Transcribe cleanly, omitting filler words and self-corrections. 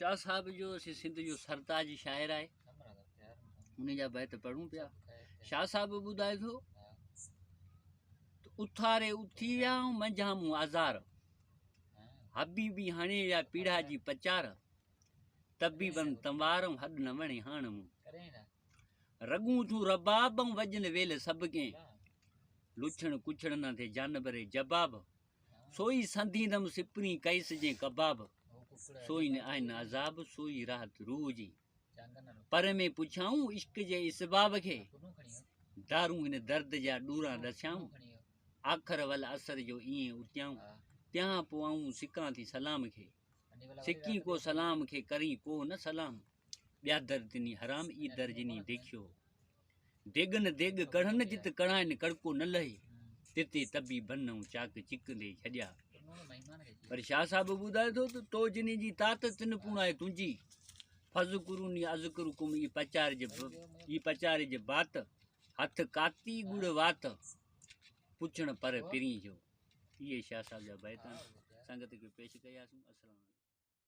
शाह साहब जो सिंध जो सरताज शाइर है उन जा बैत पढ़ूं पिया। शाह साहब ॿुधाए थो उथारे उथी विया मंझां मूं आज़ार हबीबी हाणे या पीढ़ा जी पचार तबीबन तंवार हॾ न वणे हाण मूं रगूं तूं रबाब वजन वेल सब के लुछण कुछण न थे जानवरे जबाब सोई संधींदम सिपरी कैस जे कबाब सोई न आइन अज़ाब सोई राहत रूह जी पर में पुछाऊं इश्क जे इसबाब खे दारू इन दर्द जा ॾूरा ॾसियाऊं आख़िर वल असर जो ईअं उथियाऊं त्यां पोआऊं सिकां थी सलाम खे सिकी को सलाम खे करी को न सलाम ॿिया दर तिनी हराम ई दर जिनी देखियो देगन देग कढ़न जित कढ़ाइन कड़को न लहे तिते तबी बनऊं चाक चिकंदे छॾिया। पर शाह साहब ॿुधाए थो त तो जिनी जी तात तिन पुणाए तुंहिंजी फज़कुरुनी अज़कुरुकुम ई पचारे जे बात हथ काती गुड़ वात पुछण पर पिरी जो। ये शाह साहब जा बैत संगत खे पेश कयासीं। अस्सलाम।